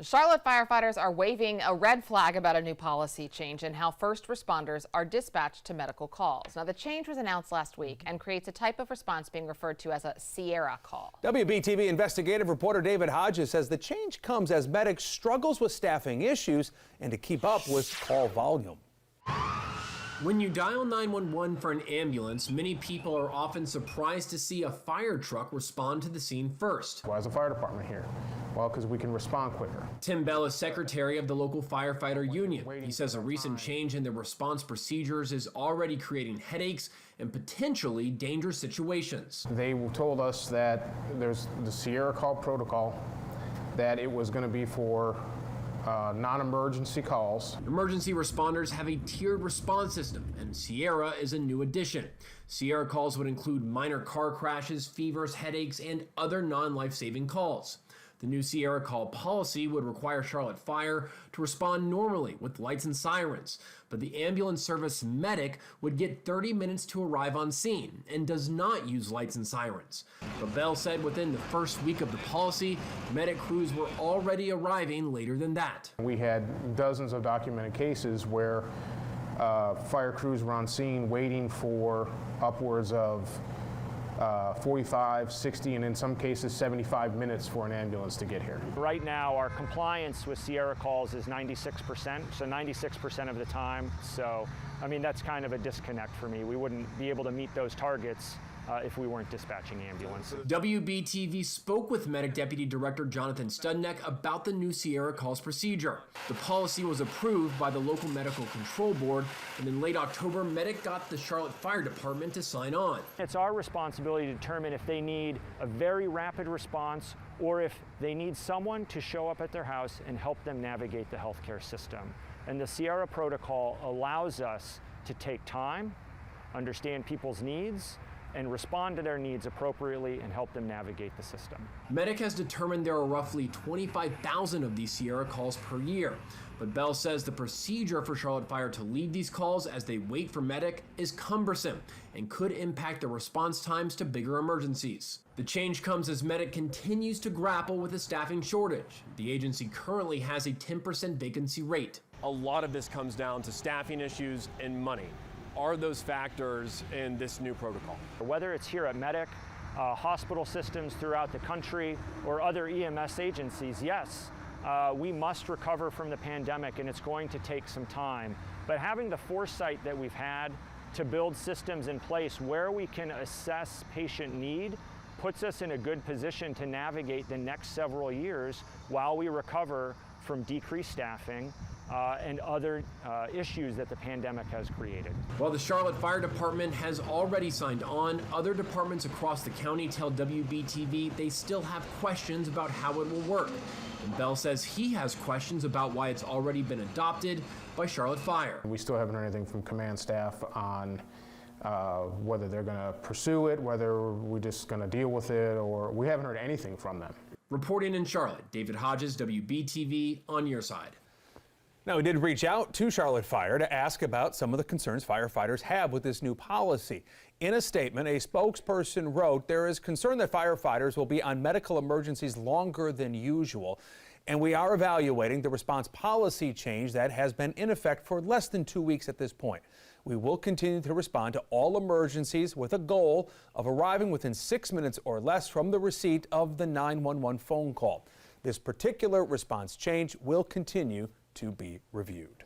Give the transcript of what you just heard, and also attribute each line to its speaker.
Speaker 1: Charlotte firefighters are waving a red flag about a new policy change in how first responders are dispatched to medical calls. Now, the change was announced last week and creates a type of response being referred to as a Sierra call.
Speaker 2: WBTV investigative reporter David Hodges says the change comes as medics struggles with staffing issues and to keep up with call volume.
Speaker 3: When you dial 911 for an ambulance, many people are often surprised to see a fire truck respond to the scene first.
Speaker 4: Why is the fire department here? Well, because we can respond quicker.
Speaker 3: Tim Bell is secretary of the local firefighter union. He says a recent change in the response procedures is already creating headaches and potentially dangerous situations.
Speaker 4: They told us that there's the Sierra call protocol, that it was going to be for non-emergency calls.
Speaker 3: Emergency responders have a tiered response system, and Sierra is a new addition. Sierra calls would include minor car crashes, fevers, headaches, and other non-life-saving calls. The new Sierra call policy would require Charlotte Fire to respond normally with lights and sirens, but the ambulance service medic would get 30 minutes to arrive on scene and does not use lights and sirens. But Bell said within the first week of the policy, medic crews were already arriving later than that.
Speaker 4: We had dozens of documented cases where fire crews were on scene waiting for upwards of 45, 60, and in some cases 75 minutes for an ambulance to get here.
Speaker 5: Right now, our compliance with Sierra calls is 96%, so 96% of the time. So, I mean, that's kind of a disconnect for me. We wouldn't be able to meet those targets if we weren't dispatching ambulances.
Speaker 3: WBTV spoke with Medic Deputy Director Jonathan Studneck about the new Sierra calls procedure. The policy was approved by the local medical control board, and in late October, Medic got the Charlotte Fire Department to sign on.
Speaker 5: It's our responsibility to determine if they need a very rapid response or if they need someone to show up at their house and help them navigate the healthcare system. And the Sierra protocol allows us to take time, understand people's needs, and respond to their needs appropriately and help them navigate the system.
Speaker 3: Medic has determined there are roughly 25,000 of these Sierra calls per year, but Bell says the procedure for Charlotte Fire to lead these calls as they wait for Medic is cumbersome and could impact the response times to bigger emergencies. The change comes as Medic continues to grapple with a staffing shortage. The agency currently has a 10% vacancy rate.
Speaker 6: A lot of this comes down to staffing issues and money. Are those factors in this new protocol?
Speaker 5: Whether it's here at Medic, hospital systems throughout the country, or other EMS agencies, yes, we must recover from the pandemic, and it's going to take some time. But having the foresight that we've had to build systems in place where we can assess patient need puts us in a good position to navigate the next several years while we recover from decreased staffing and other issues that the pandemic has created.
Speaker 3: While the Charlotte Fire Department has already signed on, other departments across the county tell WBTV they still have questions about how it will work. And Bell says he has questions about why it's already been adopted by Charlotte Fire.
Speaker 4: We still haven't heard anything from command staff on whether they're going to pursue it, whether we're just going to deal with it, or we haven't heard anything from them.
Speaker 3: Reporting in Charlotte, David Hodges, WBTV, on your side.
Speaker 2: Now, we did reach out to Charlotte Fire to ask about some of the concerns firefighters have with this new policy. In a statement, a spokesperson wrote, "There is concern that firefighters will be on medical emergencies longer than usual, and we are evaluating the response policy change that has been in effect for less than 2 weeks at this point. We will continue to respond to all emergencies with a goal of arriving within 6 minutes or less from the receipt of the 911 phone call. This particular response change will continue to be reviewed."